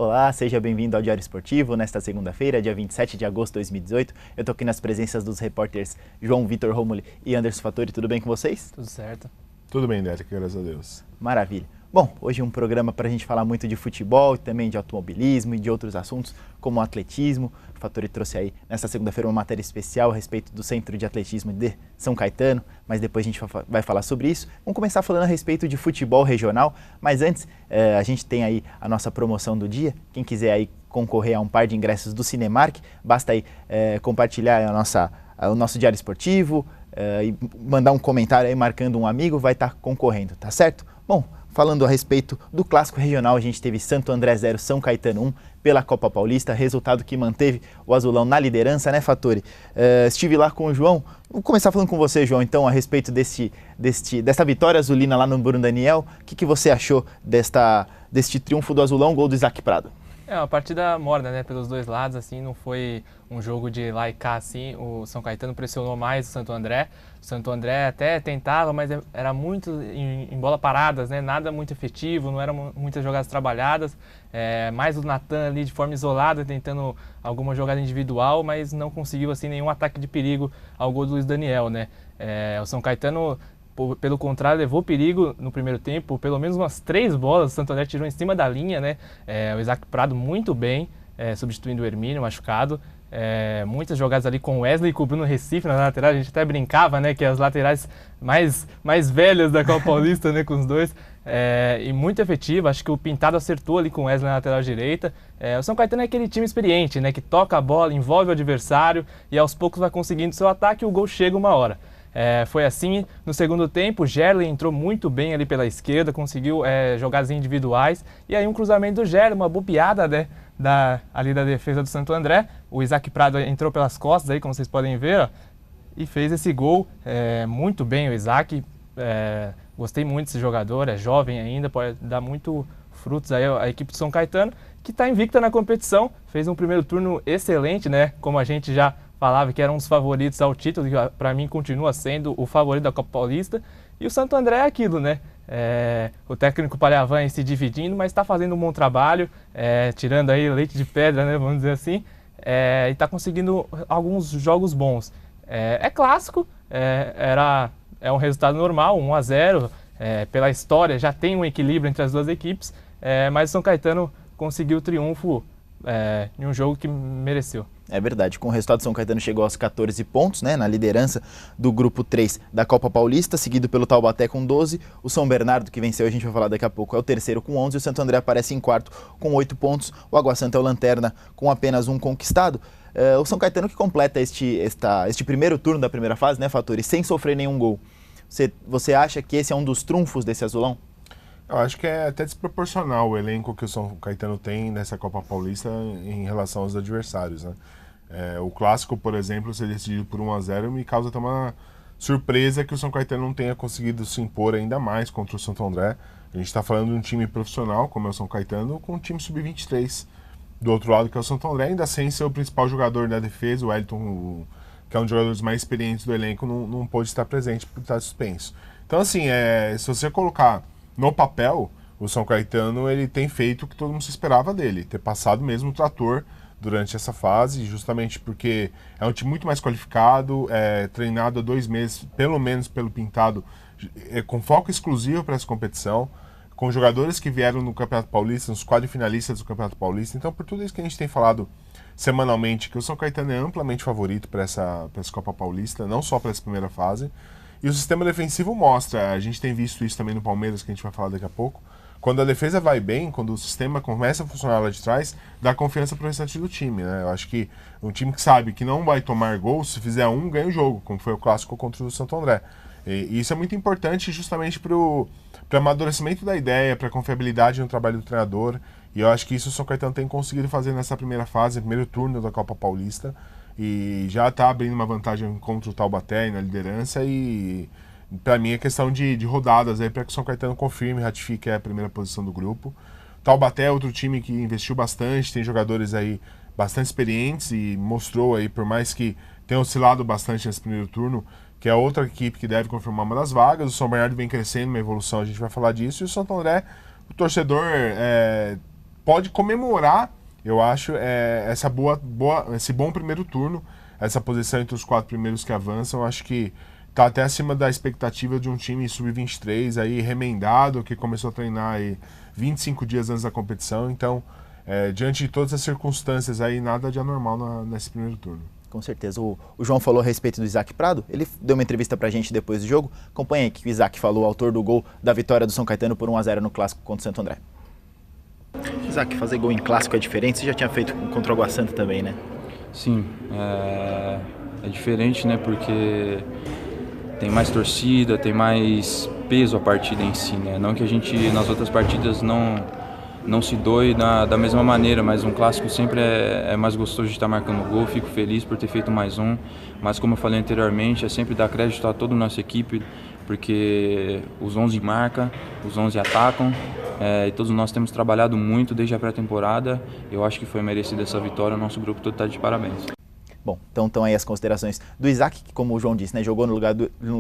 Olá, seja bem-vindo ao Diário Esportivo. Nesta segunda-feira, dia 27 de agosto de 2018, eu estou aqui nas presenças dos repórteres João Vitor Romoli e Anderson Fattori. Tudo bem com vocês? Tudo certo. Tudo bem, Décio, graças a Deus. Maravilha. Bom, hoje é um programa para a gente falar muito de futebol e também de automobilismo e de outros assuntos, como o atletismo. O Fattori trouxe aí, nesta segunda-feira, uma matéria especial a respeito do Centro de Atletismo de São Caetano, mas depois a gente vai falar sobre isso. Vamos começar falando a respeito de futebol regional, mas antes, a gente tem aí a nossa promoção do dia. Quem quiser aí concorrer a um par de ingressos do Cinemark, basta aí compartilhar o nosso Diário Esportivo e mandar um comentário aí marcando um amigo, vai estar concorrendo, tá certo? Bom, falando a respeito do clássico regional, a gente teve Santo André 0, São Caetano 1 pela Copa Paulista, resultado que manteve o Azulão na liderança, né, Fattori? Estive lá com o João. Vou começar falando com você, João, então, a respeito desta vitória azulina lá no Bruno Daniel. O que você achou deste triunfo do Azulão, gol do Isaac Prado? É uma partida morna, né, pelos dois lados, assim, não foi um jogo de lá e cá, assim. O São Caetano pressionou mais o Santo André. O Santo André até tentava, mas era muito em bola paradas, né, nada muito efetivo, não eram muitas jogadas trabalhadas. Mais o Natan ali de forma isolada, tentando alguma jogada individual, mas não conseguiu, assim, nenhum ataque de perigo ao gol do Luiz Daniel, né. O São Caetano, pelo contrário, levou perigo no primeiro tempo, pelo menos umas 3 bolas, o Santo André tirou em cima da linha, né? O Isaac Prado muito bem, substituindo o Hermínio, machucado. Muitas jogadas ali com o Wesley e com o Bruno Recife na lateral, a gente até brincava, né, que as laterais mais velhas da Copa Paulista, né, com os dois. E muito efetiva, acho que o Pintado acertou ali com o Wesley na lateral direita. O São Caetano é aquele time experiente, né, que toca a bola, envolve o adversário e aos poucos vai conseguindo seu ataque e o gol chega uma hora. Foi assim no segundo tempo. O Gerley entrou muito bem ali pela esquerda, conseguiu jogadas individuais, e aí um cruzamento do Gerley, uma bobeada, né, ali da defesa do Santo André. O Isaac Prado entrou pelas costas aí, como vocês podem ver, ó, e fez esse gol. Muito bem o Isaac, gostei muito desse jogador, é jovem ainda, pode dar muito frutos aí à equipe do São Caetano, que está invicta na competição, fez um primeiro turno excelente, né, como a gente já falava que era um dos favoritos ao título, que para mim continua sendo o favorito da Copa Paulista. E o Santo André é aquilo, né? O técnico Palhavan se dividindo, mas está fazendo um bom trabalho, tirando aí leite de pedra, né? Vamos dizer assim, e está conseguindo alguns jogos bons. É clássico, é um resultado normal, 1-0, pela história já tem um equilíbrio entre as duas equipes, mas o São Caetano conseguiu o triunfo em um jogo que mereceu. É verdade, com o resultado, São Caetano chegou aos 14 pontos, né, na liderança do grupo 3 da Copa Paulista, seguido pelo Taubaté com 12, o São Bernardo, que venceu, a gente vai falar daqui a pouco, é o terceiro com 11, e o Santo André aparece em quarto com 8 pontos, o Água Santa é o lanterna com apenas 1 conquistado. O São Caetano que completa este primeiro turno da primeira fase, né, Fattori, sem sofrer nenhum gol. Você acha que esse é um dos trunfos desse azulão? Eu acho que é até desproporcional o elenco que o São Caetano tem nessa Copa Paulista em relação aos adversários, né? O clássico, por exemplo, ser decidido por 1-0 me causa até uma surpresa que o São Caetano não tenha conseguido se impor ainda mais contra o Santo André. A gente está falando de um time profissional, como é o São Caetano, com um time sub-23 do outro lado, que é o Santo André, ainda sem ser o principal jogador da defesa, o Wellington, que é um dos jogadores mais experientes do elenco, não pôde estar presente porque está suspenso. Então, assim, se você colocar no papel, o São Caetano ele tem feito o que todo mundo se esperava dele, ter passado mesmo o trator durante essa fase, justamente porque é um time muito mais qualificado, treinado há 2 meses, pelo menos pelo Pintado, com foco exclusivo para essa competição, com jogadores que vieram no Campeonato Paulista, nos quadrifinalistas do Campeonato Paulista. Então, por tudo isso que a gente tem falado semanalmente, que o São Caetano é amplamente favorito para essa Copa Paulista, não só para essa primeira fase. E o sistema defensivo mostra, a gente tem visto isso também no Palmeiras, que a gente vai falar daqui a pouco. Quando a defesa vai bem, quando o sistema começa a funcionar lá de trás, dá confiança para o restante do time, né? Eu acho que um time que sabe que não vai tomar gol, se fizer um, ganha o jogo, como foi o clássico contra o Santo André. E isso é muito importante justamente para o amadurecimento da ideia, para a confiabilidade no trabalho do treinador. E eu acho que isso o São Caetano tem conseguido fazer nessa primeira fase, primeiro turno da Copa Paulista. E já está abrindo uma vantagem contra o Taubaté na liderança, e para mim é questão de rodadas aí para que o São Caetano confirme e ratifique a primeira posição do grupo. Taubaté é outro time que investiu bastante, tem jogadores aí bastante experientes e mostrou aí, por mais que tenha oscilado bastante nesse primeiro turno, que é outra equipe que deve confirmar uma das vagas. O São Bernardo vem crescendo, uma evolução, a gente vai falar disso. E o Santo André, o torcedor pode comemorar, eu acho, esse bom primeiro turno, essa posição entre os 4 primeiros que avançam. Eu acho que tá até acima da expectativa de um time sub-23 aí remendado, que começou a treinar aí 25 dias antes da competição. Então, diante de todas as circunstâncias aí, nada de anormal nesse primeiro turno. Com certeza. O João falou a respeito do Isaac Prado, ele deu uma entrevista pra gente depois do jogo. Acompanha aí o que o Isaac falou, autor do gol da vitória do São Caetano por 1-0 no Clássico contra o Santo André. Isaac, fazer gol em Clássico é diferente, você já tinha feito contra o Água Santa também, né? Sim, é diferente, né, porque tem mais torcida, tem mais peso a partida em si, né? Não que a gente nas outras partidas não se doe da mesma maneira, mas um clássico sempre é mais gostoso de estar marcando gol. Fico feliz por ter feito mais um, mas como eu falei anteriormente, é sempre dar crédito a toda a nossa equipe, porque os 11 marcam, os 11 atacam, e todos nós temos trabalhado muito desde a pré-temporada. Eu acho que foi merecida essa vitória, o nosso grupo todo está de parabéns. Bom, então estão aí as considerações do Isaac, que, como o João disse, né, jogou no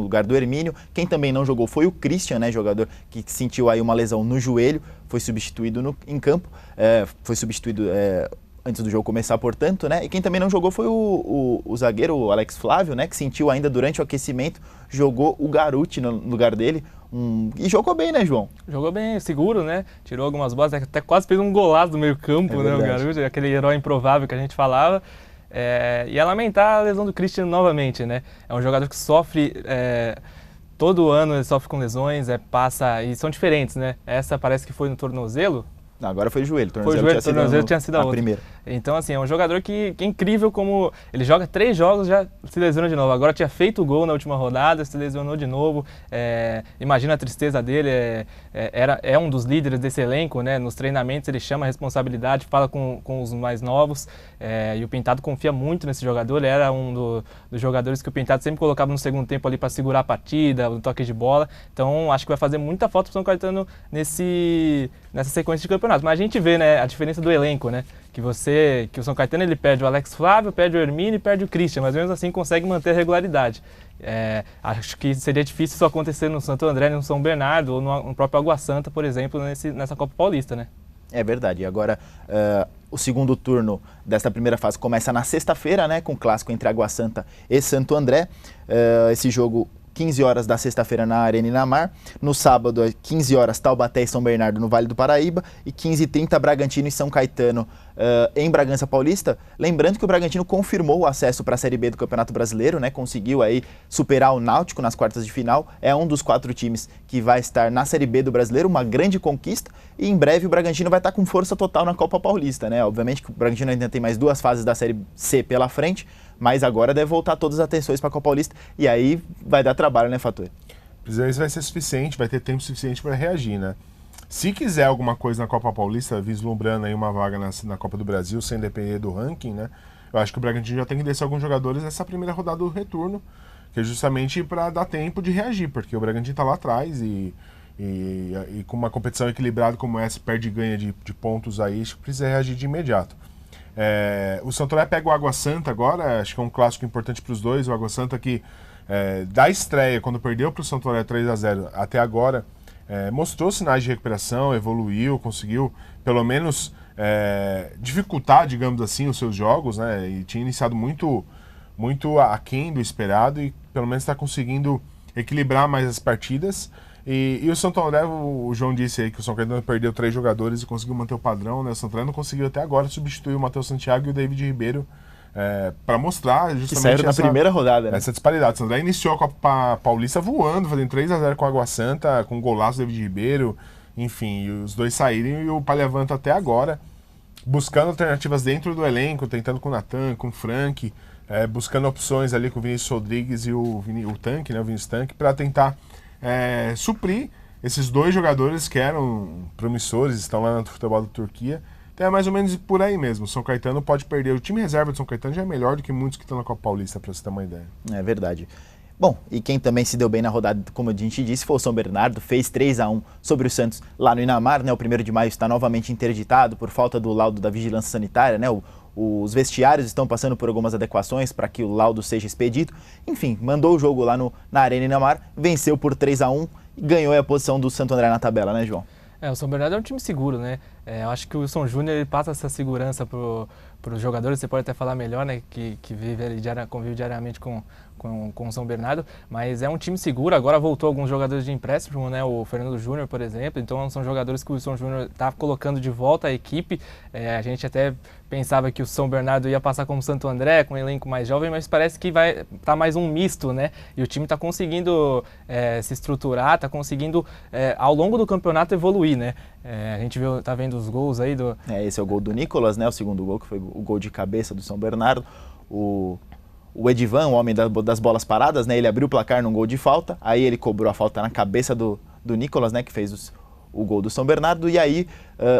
lugar do Hermínio. Quem também não jogou foi o Christian, né, jogador que sentiu aí uma lesão no joelho, foi substituído em campo, foi substituído antes do jogo começar, portanto, né? E quem também não jogou foi o zagueiro, o Alex Flávio, né, que sentiu ainda durante o aquecimento, jogou o Garuti no lugar dele. E jogou bem, né, João? Jogou bem, seguro, né? Tirou algumas bolas, até quase fez um golaço do meio campo, né, o Garuti, aquele herói improvável que a gente falava. E é lamentar a lesão do Christian novamente, né? É um jogador que sofre, todo ano ele sofre com lesões, passa, e são diferentes, né? Essa parece que foi no tornozelo. Não, agora foi joelho, tornozelo tinha sido a outra. Primeira. Então, assim, é um jogador que é incrível como ele joga 3 jogos, já se lesiona de novo. Agora tinha feito o gol na última rodada, se lesionou de novo. Imagina a tristeza dele, é um dos líderes desse elenco, né? Nos treinamentos ele chama a responsabilidade, fala com os mais novos, e o Pintado confia muito nesse jogador. Ele era um dos jogadores que o Pintado sempre colocava no segundo tempo ali para segurar a partida, no toque de bola. Então, acho que vai fazer muita falta para o São Caetano nessa sequência de campeonato. Mas a gente vê, né, a diferença do elenco, né? Que o São Caetano ele perde o Alex Flávio, perde o Hermínio e perde o Christian, mas mesmo assim consegue manter a regularidade. Acho que seria difícil isso acontecer no Santo André, no São Bernardo ou no próprio Água Santa, por exemplo, nessa Copa Paulista, né? É verdade. E agora o segundo turno desta primeira fase começa na sexta-feira, né, com o clássico entre Água Santa e Santo André. Esse jogo 15 horas da sexta-feira na Arena Inamar. No sábado, às 15 horas, Taubaté e São Bernardo no Vale do Paraíba. E 15h30, Bragantino e São Caetano em Bragança Paulista. Lembrando que o Bragantino confirmou o acesso para a Série B do Campeonato Brasileiro, né? Conseguiu aí superar o Náutico nas quartas de final. É um dos 4 times que vai estar na Série B do Brasileiro, uma grande conquista. E em breve o Bragantino vai estar com força total na Copa Paulista, né? Obviamente que o Bragantino ainda tem mais 2 fases da Série C pela frente, mas agora deve voltar todas as atenções para a Copa Paulista e aí vai dar trabalho, né, Fator? Isso vai ser suficiente, vai ter tempo suficiente para reagir, né? Se quiser alguma coisa na Copa Paulista, vislumbrando aí uma vaga na Copa do Brasil, sem depender do ranking, né? Eu acho que o Bragantino já tem que descer alguns jogadores nessa primeira rodada do retorno, que é justamente para dar tempo de reagir, porque o Bragantino está lá atrás e com uma competição equilibrada como essa, perde e ganha de pontos aí, acho que precisa reagir de imediato. O Santo André pega o Água Santa agora, acho que é um clássico importante para os dois. O Água Santa que, da estreia, quando perdeu para o Santo André 3-0 até agora, mostrou sinais de recuperação, evoluiu, conseguiu pelo menos dificultar, digamos assim, os seus jogos, né? E tinha iniciado muito aquém do esperado e pelo menos está conseguindo equilibrar mais as partidas. E o Santo André, o João disse aí que o São Caetano perdeu 3 jogadores e conseguiu manter o padrão, né? O Santo André não conseguiu até agora substituir o Matheus Santiago e o David Ribeiro para mostrar justamente que saíram na primeira rodada, né? Essa disparidade. O Santo André iniciou a Copa Paulista voando, fazendo 3-0 com a Água Santa, com um golaço do David Ribeiro, enfim, e os dois saíram e o Palhavanta até agora, buscando alternativas dentro do elenco, tentando com o Natan, com o Frank, buscando opções ali com o Vinícius Rodrigues e o Tanque, né? O Vinícius Tanque, para tentar suprir esses 2 jogadores que eram promissores, estão lá no futebol da Turquia. Então é mais ou menos por aí mesmo. O São Caetano pode perder. O time reserva do São Caetano já é melhor do que muitos que estão na Copa Paulista, para você ter uma ideia. É verdade. Bom, e quem também se deu bem na rodada, como a gente disse, foi o São Bernardo, fez 3-1 sobre o Santos lá no Inamar, né? O 1º de maio está novamente interditado por falta do laudo da Vigilância Sanitária, né? Os vestiários estão passando por algumas adequações para que o laudo seja expedido. Enfim, mandou o jogo lá na Arena Inamar, venceu por 3-1 e ganhou a posição do Santo André na tabela, né, João? O São Bernardo é um time seguro, né? Eu acho que o Wilson Júnior ele passa essa segurança para os jogadores. Você pode até falar melhor, né? Que vive ali, convive diariamente com o São Bernardo, mas é um time seguro. Agora voltou alguns jogadores de empréstimo, né? O Fernando Júnior, por exemplo. Então são jogadores que o Wilson Júnior está colocando de volta à equipe. A gente até pensava que o São Bernardo ia passar como Santo André, com um elenco mais jovem, mas parece que vai estar mais um misto, né? E o time está conseguindo se estruturar, está conseguindo ao longo do campeonato evoluir, né? A gente tá vendo os gols aí do... Esse é o gol do Nicolas, né? O segundo gol, que foi o gol de cabeça do São Bernardo. O Edivan, o homem das bolas paradas, né? Ele abriu o placar num gol de falta, aí ele cobrou a falta na cabeça do Nicolas, né? Que fez o gol do São Bernardo, e aí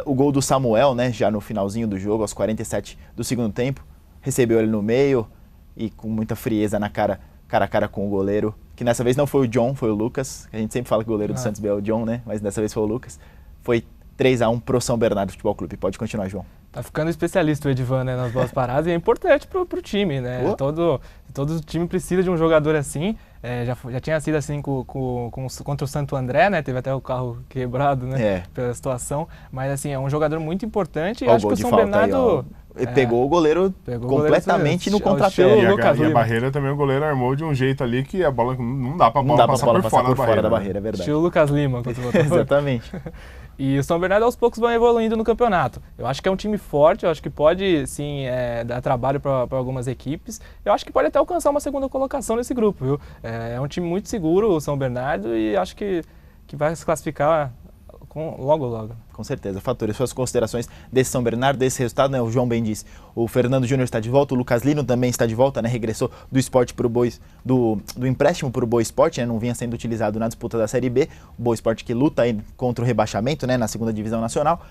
o gol do Samuel, né? Já no finalzinho do jogo, aos 47 do segundo tempo, recebeu ele no meio e com muita frieza na cara a cara com o goleiro, que nessa vez não foi o John, foi o Lucas. A gente sempre fala que o goleiro do Santos B é o John, né? Mas dessa vez foi o Lucas. Foi 3-1 pro São Bernardo Futebol Clube. Pode continuar, João. Tá ficando especialista o Edivan, né, nas bolas paradas, e é importante pro time, né? Todo time precisa de um jogador assim. Já tinha sido assim contra o Santo André, né? Teve até o carro quebrado, né? Pela situação. Mas assim, é um jogador muito importante. E acho que o São Bernardo... pegou o goleiro completamente no contrapé. E a barreira também, o goleiro armou de um jeito ali que a bola não dá pra bola passar por fora da barreira. É verdade. Estilo Lucas Lima contra o Botafogo. Exatamente. E o São Bernardo aos poucos vão evoluindo no campeonato. Eu acho que é um time forte, eu acho que pode sim dar trabalho para algumas equipes. Eu acho que pode até alcançar uma segunda colocação nesse grupo, viu? É um time muito seguro, o São Bernardo, e acho que vai se classificar logo. Com certeza. Fatores, suas considerações desse São Bernardo, desse resultado, né? O João bem disse, o Fernando Júnior está de volta, o Lucas Lino também está de volta, né? Regressou do esporte pro do empréstimo para o Boa Esporte, né? Não vinha sendo utilizado na disputa da Série B. O Boa Esporte que luta aí contra o rebaixamento, né? Na segunda divisão nacional.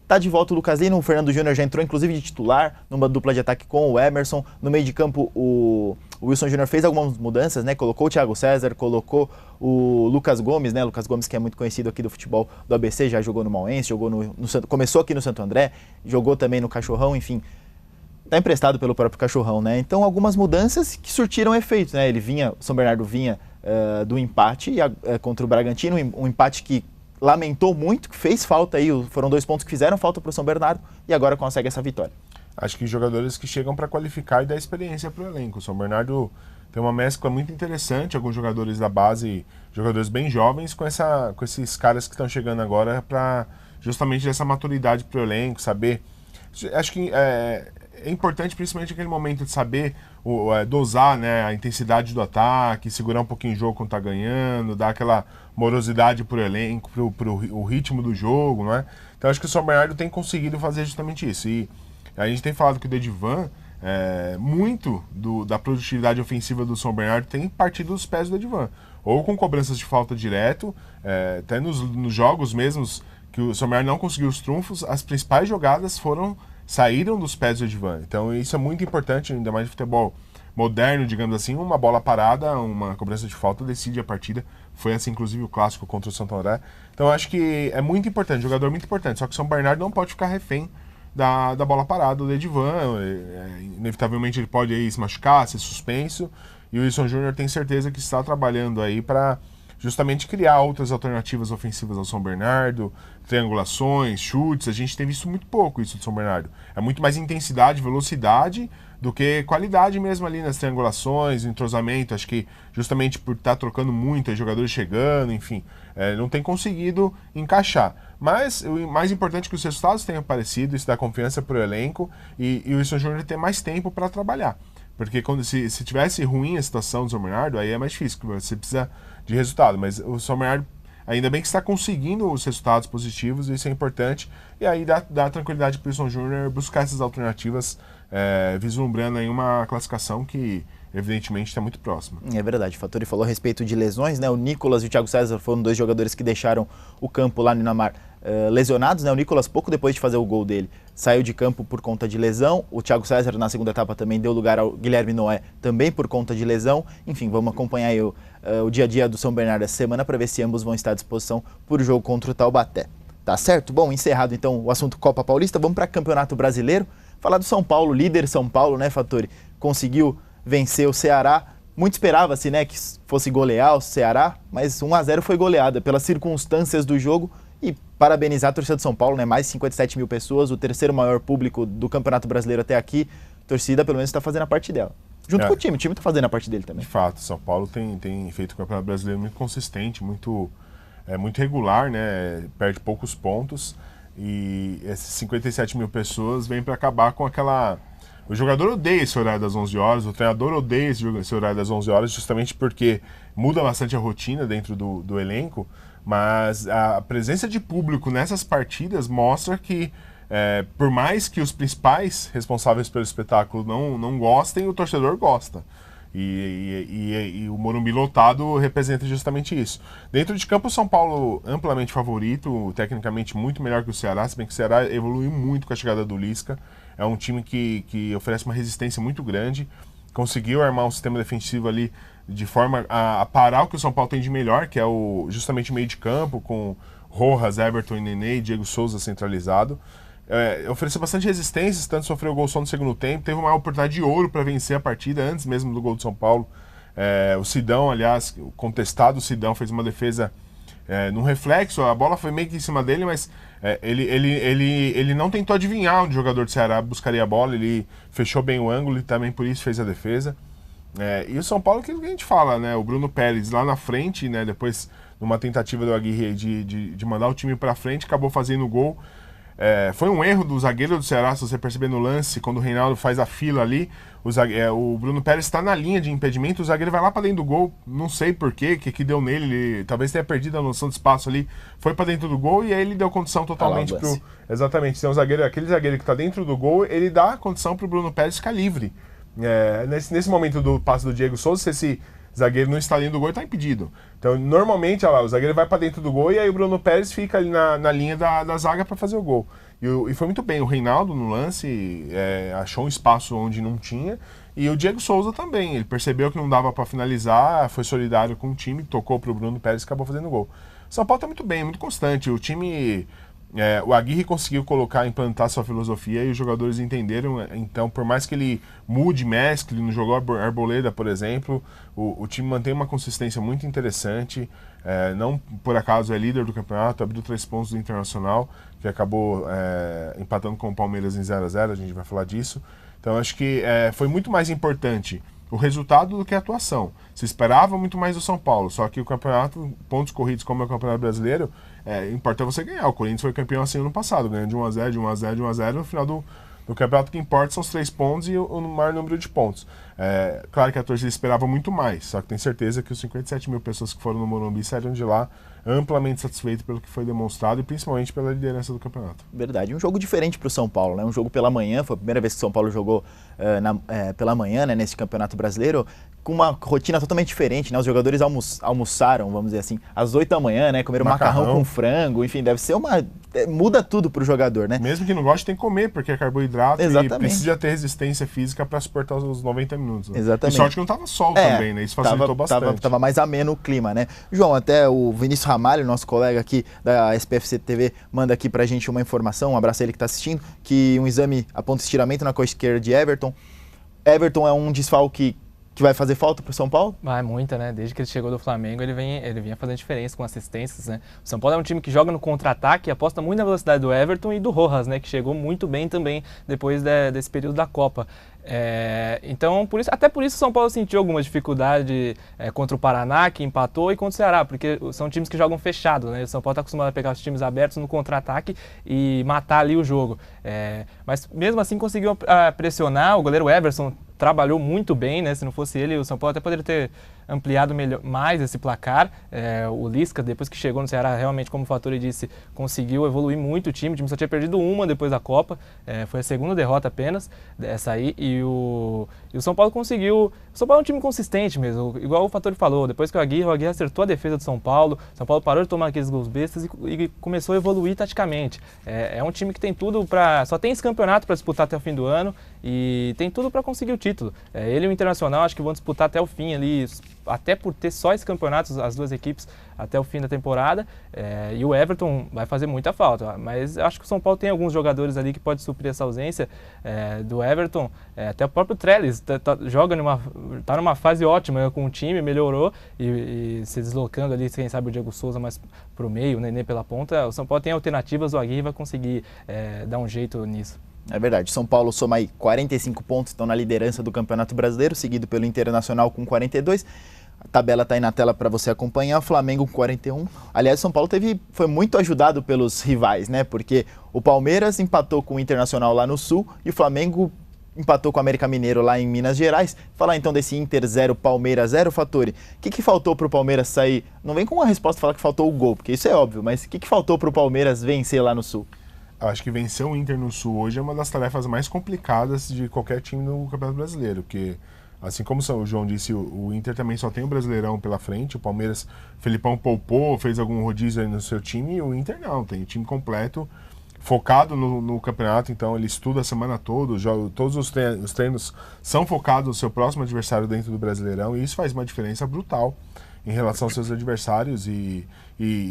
Tá de volta o Lucas Lino, o Fernando Júnior já entrou inclusive de titular, numa dupla de ataque com o Emerson. No meio de campo, o Wilson Júnior fez algumas mudanças, né? Colocou o Thiago César, colocou o Lucas Gomes, né? Lucas Gomes, que é muito conhecido aqui do futebol do ABC, já jogou no Mauense, começou aqui no Santo André, jogou também no Cachorrão, enfim. Tá emprestado pelo próprio Cachorrão, né? Então, algumas mudanças que surtiram efeito, né? O São Bernardo vinha do empate contra o Bragantino, um empate que lamentou muito, que fez falta aí, foram 2 pontos que fizeram falta para o São Bernardo e agora consegue essa vitória. Acho que jogadores que chegam para qualificar e dar experiência para o elenco. O São Bernardo tem uma mescla muito interessante, alguns jogadores da base, jogadores bem jovens, com esses caras que estão chegando agora para justamente dessa maturidade para o elenco, saber... Acho que é importante, principalmente aquele momento de saber dosar, né, a intensidade do ataque, segurar um pouquinho o jogo quando está ganhando, dar aquela morosidade para o elenco, para o ritmo do jogo, não é? Então acho que o São Bernardo tem conseguido fazer justamente isso. E a gente tem falado que o Edivan, muito da produtividade ofensiva do São Bernardo tem partido dos pés do Edivan. Ou com cobranças de falta direto, até nos jogos mesmos que o São Bernardo não conseguiu os trunfos, as principais jogadas saíram dos pés do Edivan. Então isso é muito importante, ainda mais no futebol moderno, digamos assim. Uma bola parada, uma cobrança de falta decide a partida. Foi assim, inclusive, o clássico contra o Santo André. Então acho que é muito importante, jogador muito importante. Só que o São Bernardo não pode ficar refém da bola parada do Edivan. Inevitavelmente ele pode aí se machucar, ser suspenso. E o Wilson Júnior tem certeza que está trabalhando aí para justamente criar outras alternativas ofensivas ao São Bernardo, triangulações, chutes. A gente tem visto muito pouco isso do São Bernardo. É muito mais intensidade, velocidade do que qualidade mesmo ali nas triangulações, entrosamento. Acho que justamente por estar trocando muito, jogadores chegando, enfim, não tem conseguido encaixar. Mas o mais importante é que os resultados tenham aparecido, isso dá confiança para o elenco e o Wilson Júnior ter mais tempo para trabalhar. Porque se tivesse ruim a situação do São Bernardo, aí é mais difícil, porque você precisa de resultado. Mas o São Bernardo, ainda bem que está conseguindo os resultados positivos, isso é importante. E aí dá tranquilidade para o Wilson Júnior buscar essas alternativas, vislumbrando aí uma classificação que evidentemente está muito próxima. É verdade, o Fattori falou a respeito de lesões, né? O Nicolas e o Thiago César foram 2 jogadores que deixaram o campo lá no Inamar lesionados, né? O Nicolas, pouco depois de fazer o gol dele, saiu de campo por conta de lesão. O Thiago César, na segunda etapa, também deu lugar ao Guilherme Noé, também por conta de lesão. Enfim, vamos acompanhar aí o dia a dia do São Bernardo essa semana para ver se ambos vão estar à disposição por jogo contra o Taubaté. Tá certo? Bom, encerrado então o assunto Copa Paulista, vamos para Campeonato Brasileiro. Falar do São Paulo, líder São Paulo, né, Fattori? Conseguiu vencer o Ceará. Muito esperava-se, né, que fosse golear o Ceará, mas 1-0 foi goleada pelas circunstâncias do jogo e parabenizar a torcida de São Paulo, né? Mais de 57 mil pessoas, o terceiro maior público do Campeonato Brasileiro até aqui. A torcida, pelo menos, está fazendo a parte dela. Junto com o time está fazendo a parte dele também. De fato, São Paulo tem feito o Campeonato Brasileiro muito consistente, muito regular, né? Perde poucos pontos. E esses 57 mil pessoas vêm para acabar com aquela... O jogador odeia esse horário das 11 horas, o treinador odeia esse horário das 11 horas, justamente porque muda bastante a rotina dentro do elenco, mas a presença de público nessas partidas mostra que, por mais que os principais responsáveis pelo espetáculo não gostem, o torcedor gosta. E o Morumbi lotado representa justamente isso. Dentro de campo, o São Paulo amplamente favorito, tecnicamente muito melhor que o Ceará, se bem que o Ceará evoluiu muito com a chegada do Lisca. É um time que oferece uma resistência muito grande, conseguiu armar um sistema defensivo ali de forma a parar o que o São Paulo tem de melhor, que é justamente o meio de campo, com Rojas, Everton e Nenê e Diego Souza centralizado. Ofereceu bastante resistência, tanto sofreu gol só no segundo tempo, teve uma oportunidade de ouro para vencer a partida antes mesmo do gol do São Paulo. O Sidão, aliás, o contestado Sidão, fez uma defesa num reflexo, a bola foi meio que em cima dele, mas ele não tentou adivinhar onde o jogador do Ceará buscaria a bola, ele fechou bem o ângulo e também por isso fez a defesa. E o São Paulo, que a gente fala, né? O Bruno Pérez lá na frente, né? Depois, numa tentativa do Aguirre de mandar o time para frente, acabou fazendo o gol. Foi um erro do zagueiro do Ceará, se você perceber no lance, quando o Reinaldo faz a fila ali, o Bruno Pérez está na linha de impedimento, o zagueiro vai lá para dentro do gol, não sei porquê, o que deu nele, ele talvez tenha perdido a noção de espaço ali, foi para dentro do gol e aí ele deu condição totalmente pro... Exatamente, tem um zagueiro, aquele zagueiro que está dentro do gol, ele dá a condição para o Bruno Pérez ficar livre. Nesse momento do passe do Diego Souza, se esse zagueiro não está dentro do gol, está impedido. Então, normalmente, olha lá, o zagueiro vai para dentro do gol e aí o Bruno Pérez fica ali na linha da zaga para fazer o gol. E foi muito bem. O Reinaldo, no lance, achou um espaço onde não tinha. E o Diego Souza também. Ele percebeu que não dava para finalizar, foi solidário com o time, tocou para o Bruno Pérez e acabou fazendo o gol. O São Paulo está muito bem, muito constante. O time... o Aguirre conseguiu implantar sua filosofia e os jogadores entenderam. Então, por mais que ele mude, mescle, não jogou Arboleda, por exemplo, o time mantém uma consistência muito interessante. Não por acaso é líder do campeonato, abriu 3 pontos do Internacional, que acabou empatando com o Palmeiras em 0-0, a gente vai falar disso. Então, acho que foi muito mais importante o resultado do que a atuação. Se esperava muito mais do São Paulo, só que o campeonato, pontos corridos como é o Campeonato Brasileiro, importa você ganhar. O Corinthians foi campeão assim ano passado, ganhando de 1-0, de 1-0, de 1-0, no final do campeonato, o que importa são os 3 pontos e o maior número de pontos. Claro que a torcida esperava muito mais, só que tenho certeza que os 57 mil pessoas que foram no Morumbi saíram de lá amplamente satisfeitos pelo que foi demonstrado e principalmente pela liderança do campeonato. Verdade, um jogo diferente para o São Paulo, né? Um jogo pela manhã, foi a primeira vez que o São Paulo jogou pela manhã, né, nesse Campeonato Brasileiro, com uma rotina totalmente diferente, né? Os jogadores almoçaram, vamos dizer assim, às 8 da manhã, né? Comeram macarrão com frango, enfim, deve ser muda tudo pro jogador, né? Mesmo que não goste, tem que comer, porque é carboidrato. Exatamente. E precisa ter resistência física para suportar os 90 minutos. Né? Exatamente. E sorte que não tava sol também, né? Isso facilitou bastante. Tava mais ameno o clima, né? João, até o Vinícius Ramalho, nosso colega aqui da SPFC TV, manda aqui pra gente uma informação, um abraço a ele que tá assistindo, que um exame aponta estiramento na coxa esquerda de Everton. Everton é um desfalque que vai fazer falta pro São Paulo? Vai, muita, né? Desde que ele chegou do Flamengo, ele vinha fazendo diferença com assistências, né? O São Paulo é um time que joga no contra-ataque e aposta muito na velocidade do Everton e do Rojas, né? Que chegou muito bem também depois desse período da Copa. Então, até por isso o São Paulo sentiu alguma dificuldade contra o Paraná, que empatou, e contra o Ceará, porque são times que jogam fechado, né? O São Paulo está acostumado a pegar os times abertos no contra-ataque e matar ali o jogo. Mas mesmo assim conseguiu pressionar. O goleiro Everson trabalhou muito bem, né? Se não fosse ele, o São Paulo até poderia ter ampliado mais esse placar. O Lisca, depois que chegou no Ceará, realmente, como o Fattori disse, conseguiu evoluir muito o time só tinha perdido uma depois da Copa, foi a segunda derrota apenas dessa aí, e o São Paulo conseguiu. O São Paulo é um time consistente mesmo, igual o Fattori falou, depois que o Aguirre acertou a defesa do São Paulo parou de tomar aqueles gols bestas e começou a evoluir taticamente. É um time que tem tudo só tem esse campeonato para disputar até o fim do ano e tem tudo para conseguir o título. Ele e o Internacional acho que vão disputar até o fim ali, até por ter só esse campeonato, as duas equipes até o fim da temporada, e o Everton vai fazer muita falta, mas eu acho que o São Paulo tem alguns jogadores ali que pode suprir essa ausência do Everton, até o próprio Trellis tá numa fase ótima com o time, melhorou e se deslocando ali, quem sabe o Diego Souza mais pro meio, o Nenê pela ponta, o São Paulo tem alternativas, o Aguirre vai conseguir dar um jeito nisso. É verdade, São Paulo soma aí 45 pontos, estão na liderança do Campeonato Brasileiro, seguido pelo Internacional com 42. A tabela está aí na tela para você acompanhar, o Flamengo com 41. Aliás, São Paulo foi muito ajudado pelos rivais, né? Porque o Palmeiras empatou com o Internacional lá no Sul e o Flamengo empatou com o América Mineiro lá em Minas Gerais. Falar então desse Inter 0, Palmeiras 0, Fattori. O que faltou para o Palmeiras sair? Não vem com uma resposta falar que faltou o gol, porque isso é óbvio, mas o que faltou para o Palmeiras vencer lá no Sul? Eu acho que vencer o Inter no Sul hoje é uma das tarefas mais complicadas de qualquer time no Campeonato Brasileiro, porque, assim como o João disse, o Inter também só tem o Brasileirão pela frente, o Palmeiras, Felipão poupou, fez algum rodízio aí no seu time, e o Inter não, tem o time completo, focado no campeonato, então ele estuda a semana toda, todos os treinos são focados no seu próximo adversário dentro do Brasileirão, e isso faz uma diferença brutal em relação aos seus adversários e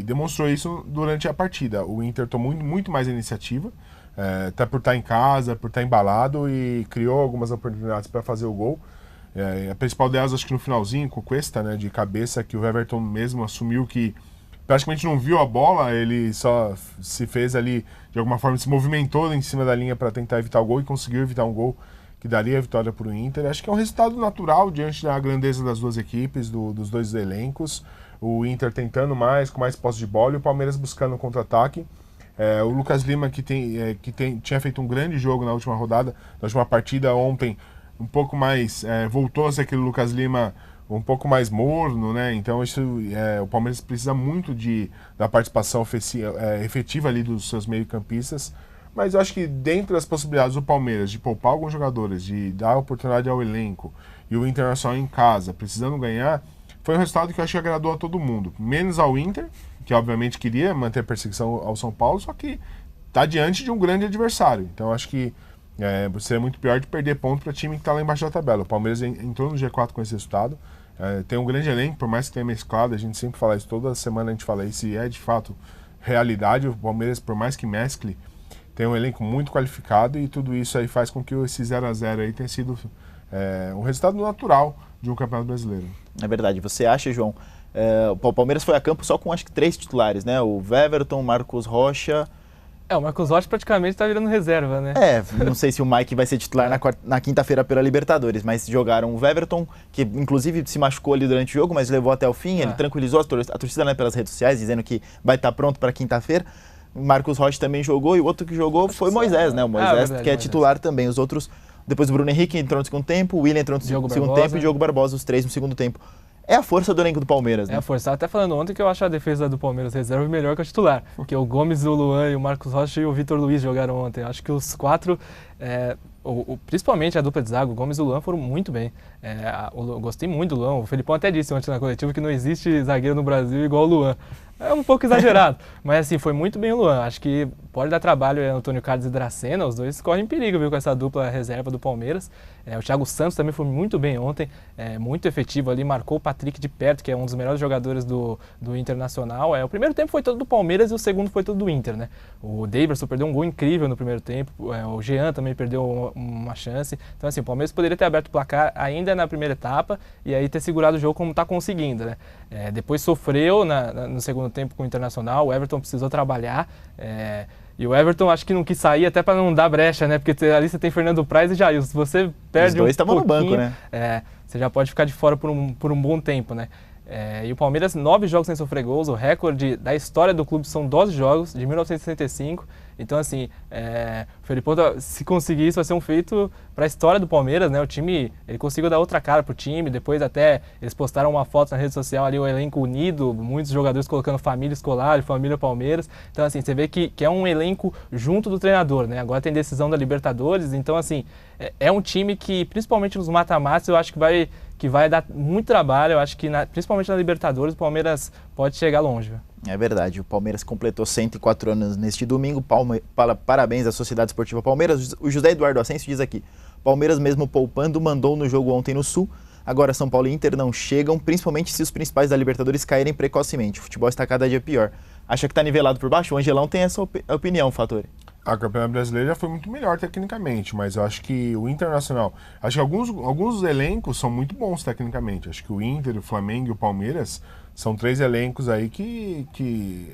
demonstrou isso durante a partida. O Inter tomou muito mais iniciativa, até por estar em casa, por estar embalado, e criou algumas oportunidades para fazer o gol. A principal delas, acho que no finalzinho, com o Cuesta, né, de cabeça, que o Everton mesmo assumiu que praticamente não viu a bola, ele só se fez ali, de alguma forma, se movimentou em cima da linha para tentar evitar o gol e conseguiu evitar um gol que daria a vitória para o Inter. Acho que é um resultado natural diante da grandeza das duas equipes, dos dois elencos. O Inter tentando mais, com mais posse de bola, e o Palmeiras buscando o contra-ataque. O Lucas Lima, que tinha feito um grande jogo na última rodada, na última partida ontem, um pouco mais, voltou a ser aquele Lucas Lima um pouco mais morno, né? Então o Palmeiras precisa muito da participação efetiva ali dos seus meio-campistas. Mas eu acho que dentro das possibilidades do Palmeiras de poupar alguns jogadores, de dar oportunidade ao elenco, e o Internacional em casa, precisando ganhar, foi um resultado que eu acho que agradou a todo mundo. Menos ao Inter, que obviamente queria manter a perseguição ao São Paulo, só que está diante de um grande adversário. Então eu acho que seria muito pior de perder ponto para time que está lá embaixo da tabela. O Palmeiras entrou no G4 com esse resultado. Tem um grande elenco, por mais que tenha mesclado, a gente sempre fala isso, toda semana a gente fala isso, e é de fato realidade. O Palmeiras, por mais que mescle, tem um elenco muito qualificado, e tudo isso aí faz com que esse 0-0 aí tenha sido um resultado natural de um Campeonato Brasileiro. É verdade. Você acha, João, o Palmeiras foi a campo só com acho que 3 titulares, né? O Weverton, Marcos Rocha... O Marcos Rocha praticamente está virando reserva, né? Não sei se o Mike vai ser titular na quinta-feira pela Libertadores, mas jogaram o Weverton, que inclusive se machucou ali durante o jogo, mas levou até o fim, ele tranquilizou a torcida, né, pelas redes sociais, dizendo que vai estar pronto para quinta-feira. Marcos Rocha também jogou, e o outro que jogou foi o Moisés, né? O Moisés, que é titular também. Os outros, depois o Bruno Henrique entrou no segundo tempo, o Willian entrou no segundo tempo e o Diogo Barbosa, os 3 no segundo tempo. É a força do elenco do Palmeiras, né? É a força. Até falando ontem que eu acho a defesa do Palmeiras reserva melhor que a titular. Porque o Gomes, o Luan, e o Marcos Rocha e o Vitor Luiz jogaram ontem. Acho que os 4, principalmente a dupla de zaga, o Gomes e o Luan foram muito bem. Eu gostei muito do Luan. O Felipão até disse ontem na coletiva que não existe zagueiro no Brasil igual o Luan. É um pouco exagerado, mas assim, foi muito bem o Luan. Acho que pode dar trabalho ao Antônio Carlos e Dracena, os dois correm perigo, viu, com essa dupla reserva do Palmeiras. O Thiago Santos também foi muito bem ontem, muito efetivo ali, marcou o Patrick de perto, que é um dos melhores jogadores do Internacional. O primeiro tempo foi todo do Palmeiras e o segundo foi todo do Inter, né? O Daverson perdeu um gol incrível no primeiro tempo, o Jean também perdeu uma chance. Então assim, o Palmeiras poderia ter aberto o placar ainda na primeira etapa e aí ter segurado o jogo como está conseguindo, né? Depois sofreu no segundo tempo com o Internacional, o Everton precisou trabalhar, e o Everton acho que não quis sair até para não dar brecha, né? Porque ali você tem Fernando Praz e Jair, se você perde os dois estavam no banco, né? Você já pode ficar de fora por um bom tempo, né? E o Palmeiras, 9 jogos sem sofrer gols, o recorde da história do clube são 12 jogos, de 1965. Então, assim, o Felipão, se conseguir isso, vai ser um feito para a história do Palmeiras, né? O time, ele conseguiu dar outra cara pro time, depois até eles postaram uma foto na rede social ali, o elenco unido, muitos jogadores colocando família escolar, família Palmeiras. Então, assim, você vê que é um elenco junto do treinador, né? Agora tem decisão da Libertadores, então, assim, é um time que, principalmente nos mata-matas, eu acho que vai dar muito trabalho. Eu acho que, principalmente na Libertadores, o Palmeiras pode chegar longe, viu? É verdade, o Palmeiras completou 104 anos neste domingo, parabéns à Sociedade Esportiva Palmeiras. O José Eduardo Ascencio diz aqui, Palmeiras mesmo poupando mandou no jogo ontem no Sul, Agora, São Paulo e Inter não chegam, principalmente se os principais da Libertadores caírem precocemente. O futebol está cada dia pior. Acha que está nivelado por baixo? O Angelão tem essa opinião, Fattori. A Campeonato Brasileiro já foi muito melhor tecnicamente, mas eu acho que o Internacional... Acho que alguns elencos são muito bons tecnicamente. Acho que o Inter, o Flamengo e o Palmeiras são 3 elencos aí que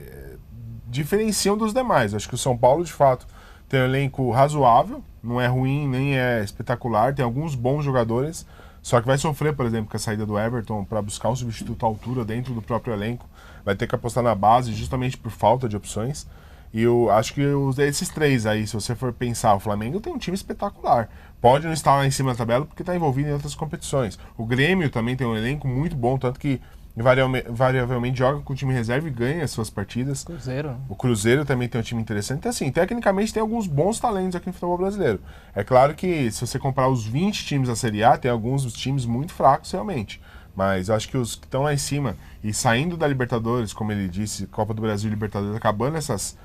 diferenciam dos demais. Acho que o São Paulo, de fato, tem um elenco razoável, não é ruim, nem é espetacular, tem alguns bons jogadores, só que vai sofrer, por exemplo, com a saída do Everton para buscar um substituto à altura dentro do próprio elenco. Vai ter que apostar na base justamente por falta de opções. E eu acho que esses 3 aí, se você for pensar, o Flamengo tem um time espetacular. Pode não estar lá em cima da tabela porque está envolvido em outras competições. O Grêmio também tem um elenco muito bom, tanto que variavelmente joga com o time reserva e ganha as suas partidas. Cruzeiro. O Cruzeiro também tem um time interessante. Então, assim, tecnicamente tem alguns bons talentos aqui no futebol brasileiro. É claro que se você comparar os 20 times da Série A, tem alguns times muito fracos realmente. Mas eu acho que os que estão lá em cima e saindo da Libertadores, como ele disse, Copa do Brasil e Libertadores, acabando essas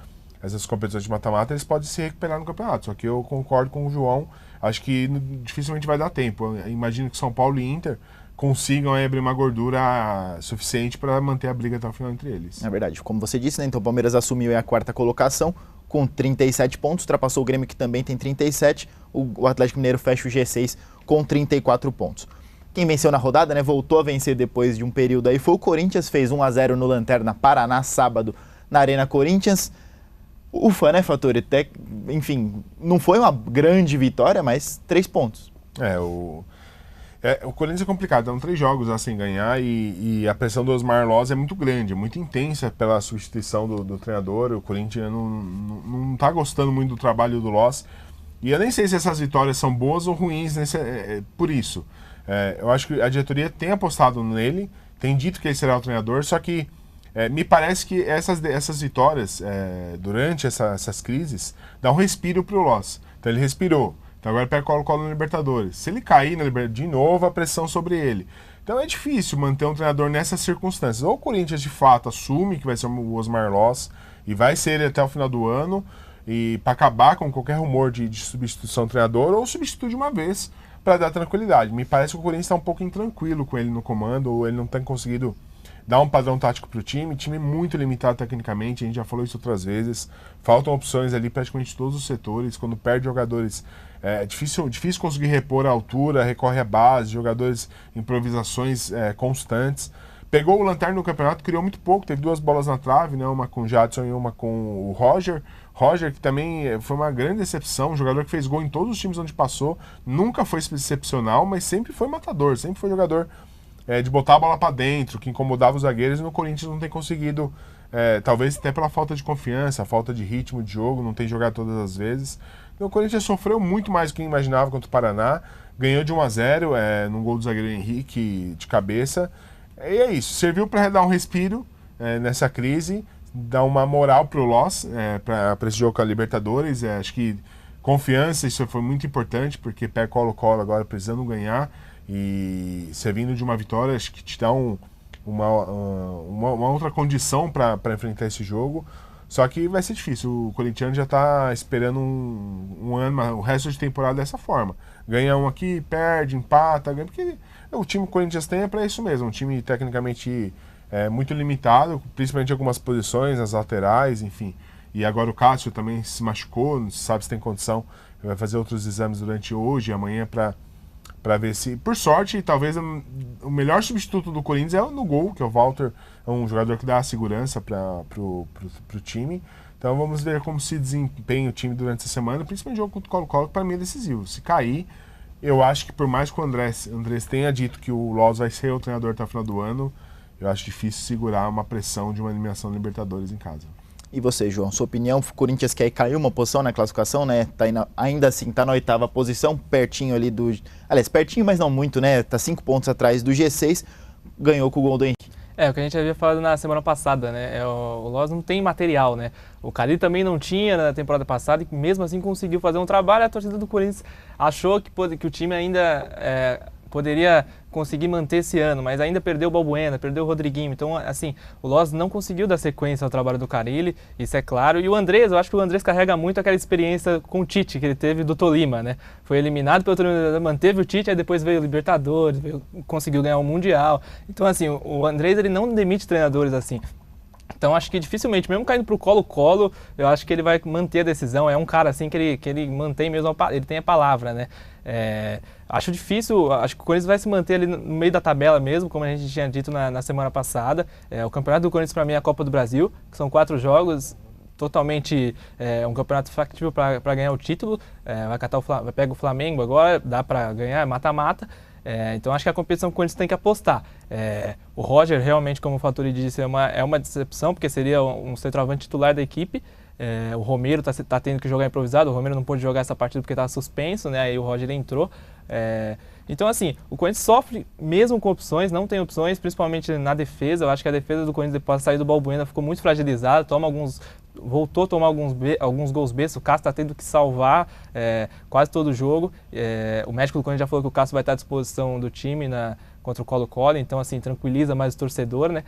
competições de mata-mata, eles podem se recuperar no campeonato. Só que eu concordo com o João, acho que dificilmente vai dar tempo. Eu imagino que São Paulo e Inter consigam abrir uma gordura suficiente para manter a briga até o final entre eles. É verdade. Como você disse, né? Então o Palmeiras assumiu a 4ª colocação com 37 pontos, ultrapassou o Grêmio, que também tem 37. O Atlético Mineiro fecha o G6 com 34 pontos. Quem venceu na rodada, né? Voltou a vencer depois de um período aí, foi o Corinthians, fez 1-0 no Lanterna Paraná, sábado, na Arena Corinthians. Ufa, né, Fattori? Enfim, não foi uma grande vitória, mas 3 pontos. O Corinthians é complicado, são 3 jogos sem ganhar e a pressão do Osmar Loz é muito grande, é muito intensa pela substituição do treinador. O Corinthians não está gostando muito do trabalho do Loz. E eu nem sei se essas vitórias são boas ou ruins por isso. Eu acho que a diretoria tem apostado nele, tem dito que ele será o treinador, só que me parece que essas vitórias, durante essas crises, dão um respiro para o Loz. Então ele respirou. Então agora pega Colo-Colo na Libertadores. Se ele cair na Libertadores, de novo a pressão sobre ele. Então é difícil manter um treinador nessas circunstâncias. Ou o Corinthians de fato assume que vai ser o Osmar Loz e vai ser ele até o final do ano, e para acabar com qualquer rumor de substituição do treinador, ou substitui de uma vez para dar tranquilidade. Me parece que o Corinthians está um pouco intranquilo com ele no comando, ou ele não tem conseguido dar um padrão tático para o time muito limitado tecnicamente, a gente já falou isso outras vezes, faltam opções ali praticamente todos os setores, quando perde jogadores é difícil conseguir repor a altura, recorre à base, jogadores, improvisações constantes. Pegou o Lanterna no campeonato, criou muito pouco, teve 2 bolas na trave, né, uma com o Jadson e uma com o Roger, que também foi uma grande decepção, um jogador que fez gol em todos os times onde passou, nunca foi excepcional, mas sempre foi matador, sempre foi jogador de botar a bola para dentro, que incomodava os zagueiros, e no Corinthians não tem conseguido, talvez até pela falta de confiança, falta de ritmo de jogo, não tem jogado todas as vezes. Então, o Corinthians sofreu muito mais do que imaginava contra o Paraná, ganhou de 1-0 num gol do zagueiro Henrique de cabeça, e é isso, serviu para dar um respiro nessa crise, dar uma moral para o Loz, para esse jogo com a Libertadores. Acho que confiança, isso foi muito importante, porque pega Colo-Colo agora precisando ganhar, e você vindo de uma vitória, acho que te dá uma outra condição para enfrentar esse jogo. Só que vai ser difícil, o corintiano já está esperando um ano, o resto de temporada dessa forma. Ganha um aqui, perde, empata, ganha, porque o time que o Corinthians tem é para isso mesmo, um time tecnicamente muito limitado, principalmente em algumas posições, nas laterais, enfim. E agora o Cássio também se machucou, não se sabe se tem condição, vai fazer outros exames durante hoje e amanhã para ver se, por sorte, talvez o melhor substituto do Corinthians é no gol, que é o Walter, é um jogador que dá segurança para o time. Então vamos ver como se desempenha o time durante essa semana, principalmente o jogo contra o Colo-Colo, que para mim é decisivo. Se cair, eu acho que por mais que o Andrés tenha dito que o Loz vai ser o treinador até o final do ano, eu acho difícil segurar uma pressão de uma eliminação da Libertadores em casa. E você, João, sua opinião? O Corinthians quer cair uma posição na classificação, né? Ainda assim, tá na 8ª posição, pertinho ali do... Aliás, pertinho, mas não muito, né? Tá 5 pontos atrás do G6, ganhou com o gol do Henrique. O que a gente havia falado na semana passada, né? O Loz não tem material, né? O Cali também não tinha na temporada passada e mesmo assim conseguiu fazer um trabalho. A torcida do Corinthians achou que o time ainda poderia conseguir manter esse ano, mas ainda perdeu o Balbuena, perdeu o Rodriguinho. Então, assim, o Loz não conseguiu dar sequência ao trabalho do Carille, isso é claro. E o Andrés, eu acho que o Andrés carrega muito aquela experiência com o Tite, que ele teve do Tolima, né? Foi eliminado pelo Tolima, manteve o Tite, aí depois veio o Libertadores, conseguiu ganhar o Mundial. Então, assim, o Andrés, ele não demite treinadores assim. Então, acho que dificilmente, mesmo caindo para o Colo-Colo, eu acho que ele vai manter a decisão. É um cara assim que ele mantém mesmo, ele tem a palavra, né? Acho difícil, acho que o Corinthians vai se manter ali no meio da tabela mesmo, como a gente tinha dito na semana passada. O campeonato do Corinthians, para mim, é a Copa do Brasil, que são 4 jogos, totalmente um campeonato factível para ganhar o título. Vai pegar o Flamengo agora, dá para ganhar, mata-mata. Então acho que a competição que o Corinthians tem que apostar. O Roger realmente, como o Fattori disse, é uma decepção, porque seria um centroavante titular da equipe. O Romero tá tendo que jogar improvisado, o Romero não pôde jogar essa partida porque estava suspenso, né? Aí o Roger entrou. Então, assim, o Corinthians sofre mesmo com opções, não tem opções, principalmente na defesa. Eu acho que a defesa do Corinthians, depois da saída do Balbuena, ficou muito fragilizada, voltou a tomar alguns gols bestas. O Cássio está tendo que salvar quase todo o jogo. O médico do Corinthians já falou que o Cássio vai estar à disposição do time contra o Colo-Colo, então assim, tranquiliza mais o torcedor, né?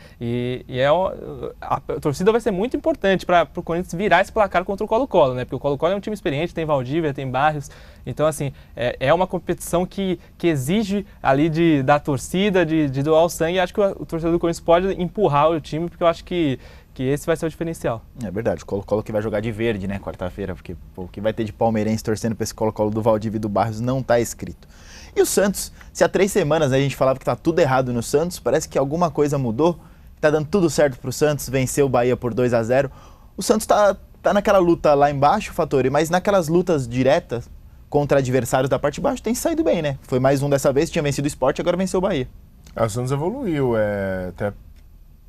A torcida vai ser muito importante para o Corinthians virar esse placar contra o Colo-Colo, né? Porque o Colo-Colo é um time experiente, tem Valdívia, tem Barrios, então assim, é uma competição que exige ali da torcida, de doar o sangue, e acho que o torcedor do Corinthians pode empurrar o time, porque eu acho que esse vai ser o diferencial. É verdade, o Colo-Colo que vai jogar de verde, né, quarta-feira, porque o que vai ter de palmeirense torcendo para esse Colo-Colo do Valdívia e do Barrios não está escrito. E o Santos, se há 3 semanas a gente falava que está tudo errado no Santos, parece que alguma coisa mudou, está dando tudo certo para o Santos, venceu o Bahia por 2-0. O Santos está naquela luta lá embaixo, Fattori, mas naquelas lutas diretas contra adversários da parte de baixo tem saído bem, né? Foi mais um dessa vez, tinha vencido o Sport, agora venceu o Bahia. O Santos evoluiu, até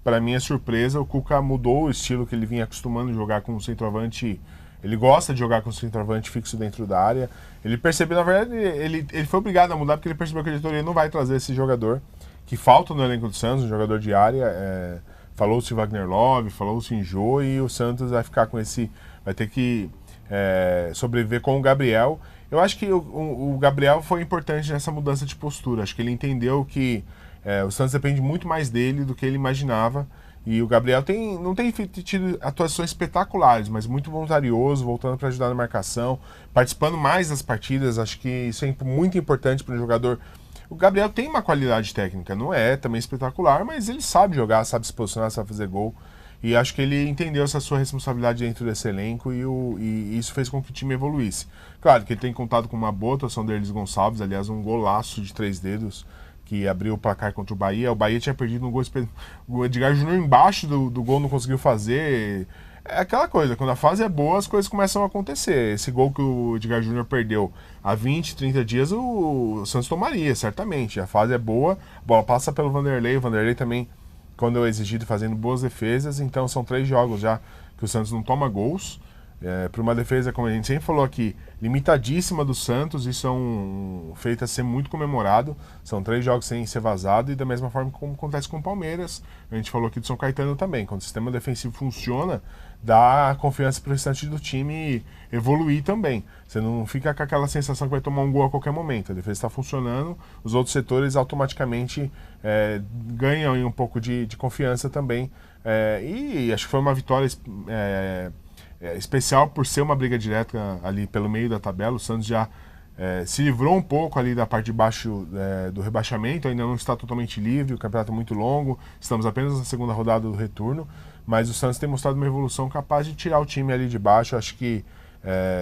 para minha surpresa, o Cuca mudou o estilo que ele vinha acostumando a jogar com o centroavante. Ele gosta de jogar com o centroavante fixo dentro da área. Ele percebeu, na verdade, ele foi obrigado a mudar porque ele percebeu que a diretoria não vai trazer esse jogador que falta no elenco do Santos, um jogador de área. Falou-se Wagner Love, falou-se em Jô, e o Santos vai ficar com vai ter que sobreviver com o Gabriel. Eu acho que o Gabriel foi importante nessa mudança de postura. Acho que ele entendeu que o Santos depende muito mais dele do que ele imaginava. E o Gabriel não tem tido atuações espetaculares, mas muito voluntarioso, voltando para ajudar na marcação, participando mais das partidas. Acho que isso é muito importante para um jogador. O Gabriel tem uma qualidade técnica, não é também espetacular, mas ele sabe jogar, sabe se posicionar, sabe fazer gol. E acho que ele entendeu essa sua responsabilidade dentro desse elenco e isso fez com que o time evoluísse. Claro que ele tem contado com uma boa atuação do Herlis Gonçalves, aliás, um golaço de 3 dedos, que abriu o placar contra o Bahia. O Bahia tinha perdido um gol, o Edgar Júnior embaixo do gol não conseguiu fazer. É aquela coisa, quando a fase é boa, as coisas começam a acontecer. Esse gol que o Edgar Júnior perdeu há 20, 30 dias, o Santos tomaria, certamente. A fase é boa, a bola passa pelo Vanderlei, o Vanderlei também, quando é exigido, fazendo boas defesas. Então são 3 jogos já que o Santos não toma gols. Para uma defesa, como a gente sempre falou aqui, limitadíssima do Santos, isso é um feito a ser muito comemorado. São 3 jogos sem ser vazado, e da mesma forma como acontece com o Palmeiras. A gente falou aqui do São Caetano também. Quando o sistema defensivo funciona, dá confiança para o restante do time evoluir também. Você não fica com aquela sensação que vai tomar um gol a qualquer momento. A defesa está funcionando, os outros setores automaticamente ganham um pouco de confiança também. E acho que foi uma vitória especial por ser uma briga direta ali pelo meio da tabela. O Santos já se livrou um pouco ali da parte de baixo do rebaixamento, ainda não está totalmente livre, o campeonato é muito longo, estamos apenas na segunda rodada do retorno, mas o Santos tem mostrado uma evolução capaz de tirar o time ali de baixo. Acho que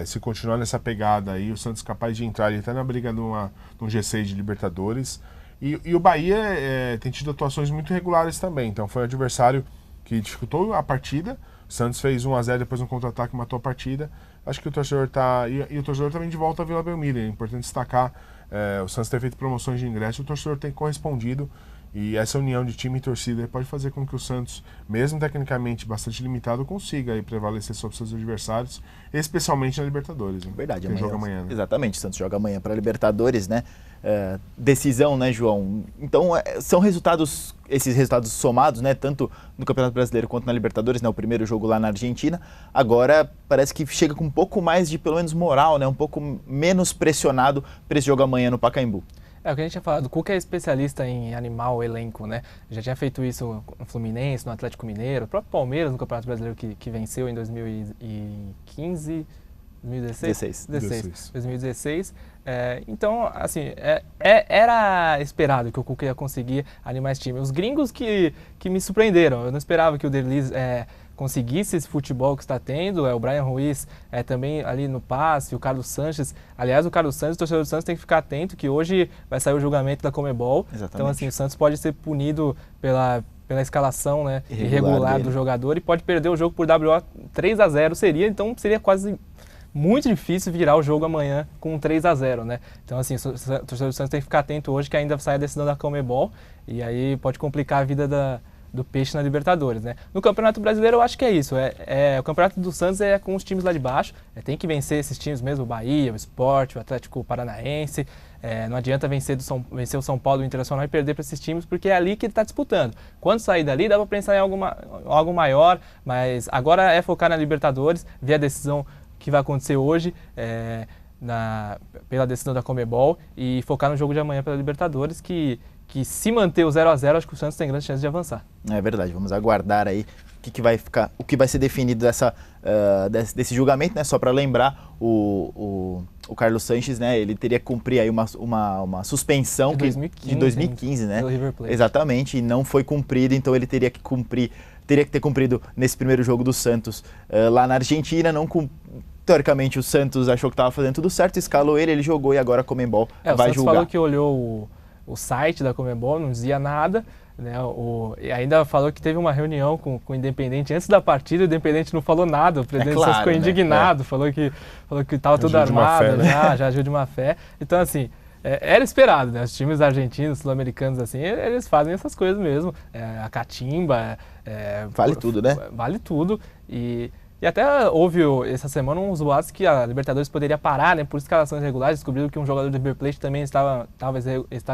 se continuar nessa pegada aí, o Santos é capaz de entrar ali até na briga num G6 de Libertadores. E o Bahia tem tido atuações muito regulares também, então foi um adversário que dificultou a partida. O Santos fez 1-0, depois um contra-ataque matou a partida. Acho que o torcedor está... E o torcedor também de volta à Vila Belmiro. É importante destacar, o Santos ter feito promoções de ingresso, o torcedor tem correspondido. E essa união de time e torcida pode fazer com que o Santos, mesmo tecnicamente bastante limitado, consiga aí prevalecer sobre seus adversários, especialmente na Libertadores. Né? Verdade, amanhã joga amanhã. Né? Exatamente, o Santos joga amanhã para a Libertadores, né? Decisão, né, João? Então, são esses resultados somados, né, tanto no Campeonato Brasileiro quanto na Libertadores, né, o primeiro jogo lá na Argentina. Agora parece que chega com um pouco mais de, pelo menos, moral, né, um pouco menos pressionado para esse jogo amanhã no Pacaembu. É o que a gente tinha falado, o Cuca é especialista em animar o elenco, né? Já tinha feito isso no Fluminense, no Atlético Mineiro, o próprio Palmeiras no Campeonato Brasileiro que venceu em 2015, 2016. Então, assim, era esperado que o Cuca ia conseguir animar esse time. Os gringos que me surpreenderam, eu não esperava que o Derlis conseguisse esse futebol que está tendo, o Brian Ruiz também ali no passe, o Carlos Sanches. Aliás, o Carlos Sanches, o torcedor do Santos tem que ficar atento que hoje vai sair o julgamento da Conmebol. Exatamente. Então, assim, o Santos pode ser punido pela escalação, né, irregular do jogador e pode perder o jogo por WO 3-0 então seria quase muito difícil virar o jogo amanhã com 3-0, né? Então, assim, o torcedor do Santos tem que ficar atento hoje que ainda sai a decisão da Conmebol e aí pode complicar a vida do Peixe na Libertadores, né? No Campeonato Brasileiro eu acho que é isso, o Campeonato do Santos é com os times lá de baixo, tem que vencer esses times mesmo, o Bahia, o Sport, o Atlético Paranaense, não adianta vencer o São Paulo e o Internacional e perder para esses times, porque é ali que ele está disputando. Quando sair dali dá para pensar em algo maior, mas agora é focar na Libertadores, ver a decisão que vai acontecer hoje, pela decisão da Conmebol e focar no jogo de amanhã pela Libertadores, que se manter o 0-0, acho que o Santos tem grande chance de avançar. É verdade, vamos aguardar aí o que vai ser definido desse julgamento, né? Só para lembrar, o Carlos Sanches, né? Ele teria que cumprir aí uma suspensão de 2015, né? Pelo River Plate. Exatamente, e não foi cumprido, então ele teria que ter cumprido nesse primeiro jogo do Santos lá na Argentina, teoricamente o Santos achou que estava fazendo tudo certo, escalou ele jogou e agora a Conmebol vai julgar. O Santos falou que olhou o site da Conmebol, não dizia nada, né? E ainda falou que teve uma reunião com o Independente antes da partida, o Independente não falou nada, o presidente só ficou indignado, falou que estava tudo armado, né? Já agiu de má fé. Então, assim, era esperado, né? Os times argentinos, sul-americanos, assim, eles fazem essas coisas mesmo. A catimba... vale tudo, né? Vale tudo. E até houve essa semana uns boatos que a Libertadores poderia parar, né, por escalações irregulares. Descobriram que um jogador do River Plate também estava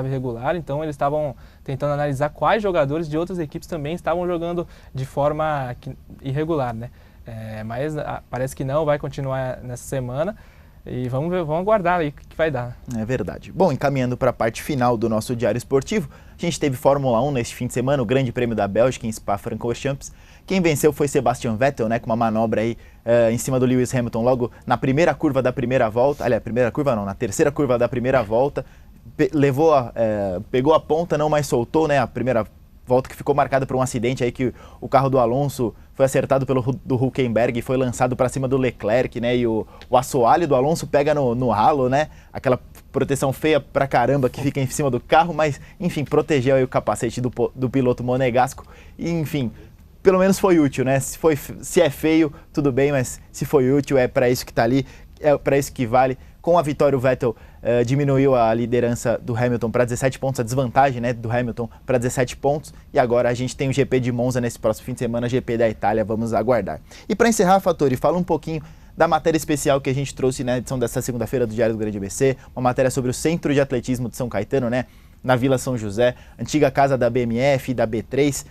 irregular, então eles estavam tentando analisar quais jogadores de outras equipes também estavam jogando de forma irregular, né? Mas parece que não, vai continuar nessa semana. E vamos aguardar aí o que vai dar. É verdade. Bom, encaminhando para a parte final do nosso Diário Esportivo, a gente teve Fórmula 1 neste fim de semana, o Grande Prêmio da Bélgica em Spa-Francorchamps. Quem venceu foi Sebastian Vettel, né, com uma manobra aí em cima do Lewis Hamilton logo na primeira curva da primeira volta. Aliás, na terceira curva da primeira volta. Pegou a ponta, não mais soltou, né, a primeira volta que ficou marcada por um acidente aí que o carro do Alonso foi acertado do Hülkenberg e foi lançado para cima do Leclerc, né? E o assoalho do Alonso pega no ralo, né? Aquela proteção feia pra caramba que fica em cima do carro, mas enfim, protegeu aí o capacete do piloto monegasco e enfim, pelo menos foi útil, né? Se é feio, tudo bem, mas se foi útil, é para isso que tá ali, é para isso que vale. Com a vitória, o Vettel diminuiu a liderança do Hamilton para 17 pontos, a desvantagem, né, do Hamilton para 17 pontos. E agora a gente tem o GP de Monza nesse próximo fim de semana, GP da Itália, vamos aguardar. E para encerrar, Fattori, fala um pouquinho da matéria especial que a gente trouxe na edição dessa segunda-feira do Diário do Grande ABC, uma matéria sobre o Centro de Atletismo de São Caetano, né, na Vila São José, antiga casa da BMF e da B3,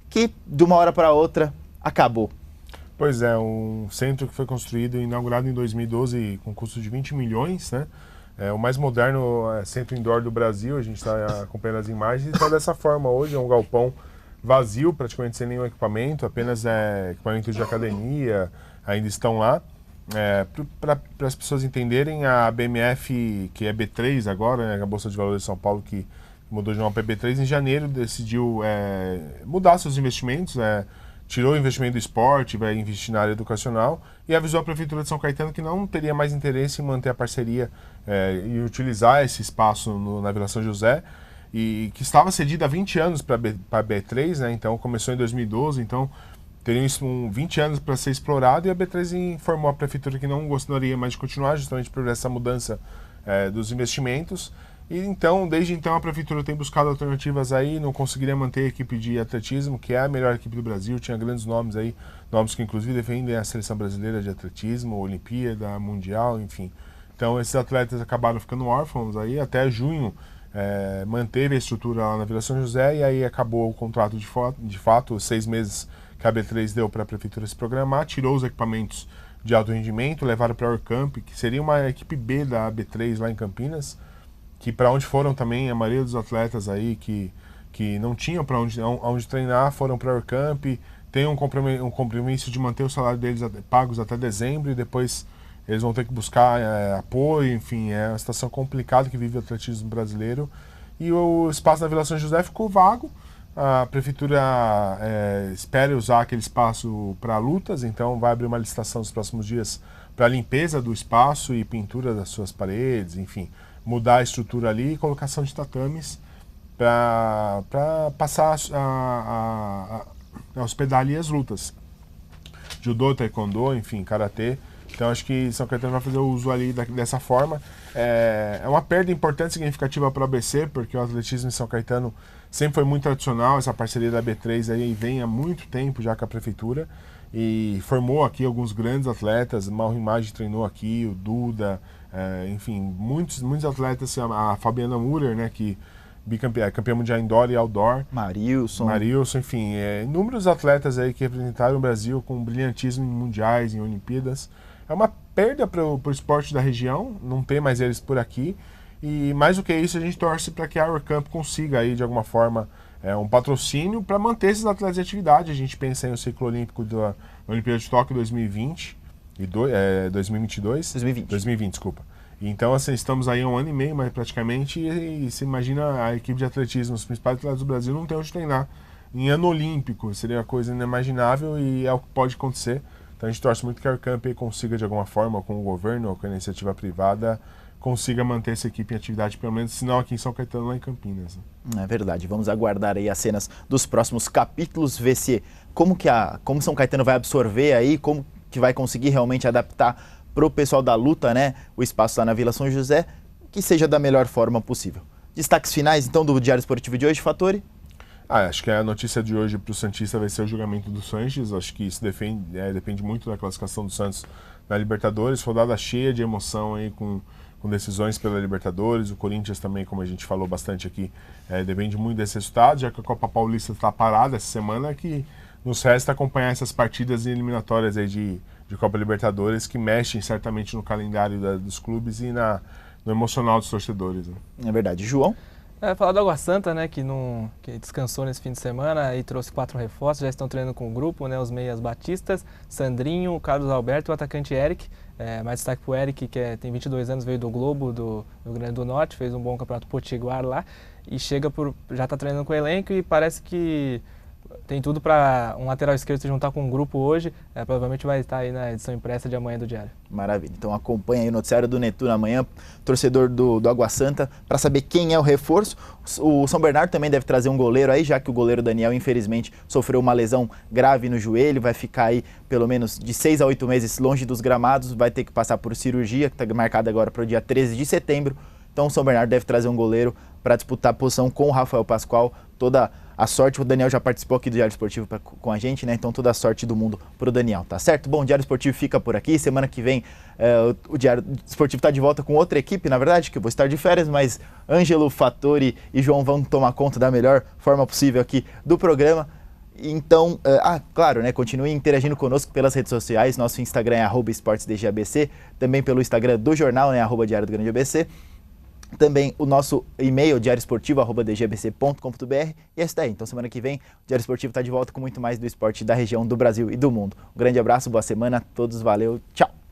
que de uma hora para outra acabou. Pois é, um centro que foi construído e inaugurado em 2012 com custo de 20 milhões, né? É o mais moderno centro indoor do Brasil, a gente está acompanhando as imagens, e está dessa forma hoje, é um galpão vazio, praticamente sem nenhum equipamento, apenas equipamentos de academia ainda estão lá. Para as pessoas entenderem, a BMF, que é B3 agora, né, a Bolsa de Valores de São Paulo, que mudou de nome para B3, em janeiro decidiu mudar seus investimentos, tirou o investimento do esporte, vai investir na área educacional e avisou a Prefeitura de São Caetano que não teria mais interesse em manter a parceria e utilizar esse espaço na Vila São José, e que estava cedido há 20 anos para a B3, né? Então começou em 2012, então teriam 20 anos para ser explorado, e a B3 informou a Prefeitura que não gostaria mais de continuar, justamente por essa mudança dos investimentos. E então, desde então, a Prefeitura tem buscado alternativas aí, não conseguiria manter a equipe de atletismo, que é a melhor equipe do Brasil, tinha grandes nomes aí, nomes que inclusive defendem a seleção brasileira de atletismo, Olimpíada, Mundial, enfim. Então, esses atletas acabaram ficando órfãos aí, até junho manteve a estrutura lá na Vila São José, e aí acabou o contrato de fato, 6 meses que a B3 deu para a Prefeitura se programar, tirou os equipamentos de alto rendimento, levaram para a Orcamp, que seria uma equipe B da B3 lá em Campinas, que para onde foram também, a maioria dos atletas aí que não tinham para onde treinar, foram para o Camp, tem um compromisso de manter o salário deles pagos até dezembro e depois eles vão ter que buscar apoio, enfim, é uma situação complicada que vive o atletismo brasileiro. E o espaço na Vila São José ficou vago, a prefeitura espera usar aquele espaço para lutas, então vai abrir uma licitação nos próximos dias para limpeza do espaço e pintura das suas paredes, enfim, mudar a estrutura ali e colocação de tatames para passar a hospedar ali as lutas. Judô, taekwondo, enfim, karatê. Então acho que São Caetano vai fazer o uso ali dessa forma. É uma perda importante e significativa para o ABC, porque o atletismo em São Caetano sempre foi muito tradicional, essa parceria da B3 aí vem há muito tempo já com a prefeitura e formou aqui alguns grandes atletas, Mauro Imagem treinou aqui, o Duda, enfim, muitos atletas, a Fabiana Murer, né, que campeã mundial indoor e outdoor. Marilson, enfim, inúmeros atletas aí que representaram o Brasil com brilhantismo em mundiais, em Olimpíadas. É uma perda para o esporte da região, não ter mais eles por aqui. E mais do que isso, a gente torce para que a Eurocamp consiga aí, de alguma forma, um patrocínio para manter esses atletas em atividade. A gente pensa em o ciclo olímpico da Olimpíada de Tóquio 2022. 2020, desculpa. Então, assim, estamos aí há 1 ano e meio, mas praticamente, e se imagina a equipe de atletismo, os principais atletas do Brasil não tem onde treinar. Em ano olímpico, seria uma coisa inimaginável e é o que pode acontecer. Então a gente torce muito que a Eurocamp consiga, de alguma forma, com o governo ou com a iniciativa privada, consiga manter essa equipe em atividade, pelo menos, se não aqui em São Caetano, lá em Campinas. É verdade. Vamos aguardar aí as cenas dos próximos capítulos, ver se como São Caetano vai absorver aí, como que vai conseguir realmente adaptar para o pessoal da luta, né, o espaço lá na Vila São José, que seja da melhor forma possível. Destaques finais, então, do Diário Esportivo de hoje, Fattori? Acho que a notícia de hoje para o Santista vai ser o julgamento do Sanches. Acho que isso depende muito da classificação do Santos na Libertadores. Rodada cheia de emoção aí com decisões pela Libertadores. O Corinthians também, como a gente falou bastante aqui, depende muito desse resultado, já que a Copa Paulista está parada essa semana, que nos resta acompanhar essas partidas eliminatórias aí de Copa Libertadores, que mexem certamente no calendário dos clubes e no emocional dos torcedores. Né? É verdade. João? Falar do Água Santa, né, que descansou nesse fim de semana e trouxe 4 reforços, já estão treinando com o grupo, né, os meias Batistas, Sandrinho, Carlos Alberto e o atacante Eric. Mais destaque para o Eric, que tem 22 anos, veio do Globo, do Rio Grande do Norte, fez um bom campeonato potiguar lá e já está treinando com o elenco e parece que tem tudo para um lateral esquerdo se juntar com um grupo hoje, provavelmente vai estar aí na edição impressa de amanhã do Diário. Maravilha, então acompanha aí o noticiário do Netuno amanhã, torcedor do Água Santa, para saber quem é o reforço. O São Bernardo também deve trazer um goleiro aí, já que o goleiro Daniel, infelizmente, sofreu uma lesão grave no joelho, vai ficar aí pelo menos de 6 a 8 meses longe dos gramados, vai ter que passar por cirurgia, que está marcada agora para o dia 13 de setembro. Então o São Bernardo deve trazer um goleiro para disputar a posição com o Rafael Pascoal. Toda a sorte, o Daniel já participou aqui do Diário Esportivo com a gente, né? Então toda a sorte do mundo pro Daniel, tá certo? Bom, o Diário Esportivo fica por aqui. Semana que vem o Diário Esportivo está de volta com outra equipe, na verdade, que eu vou estar de férias, mas Ângelo, Fattori e João vão tomar conta da melhor forma possível aqui do programa. Então, claro, né? Continue interagindo conosco pelas redes sociais. Nosso Instagram é @esportesdgbc, também pelo Instagram do jornal, né? @Diário do Grande ABC. Também o nosso e-mail, diarioesportivo@dgbc.com.br. E é isso daí. Então, semana que vem, o Diário Esportivo está de volta com muito mais do esporte da região, do Brasil e do mundo. Um grande abraço, boa semana a todos, valeu, tchau!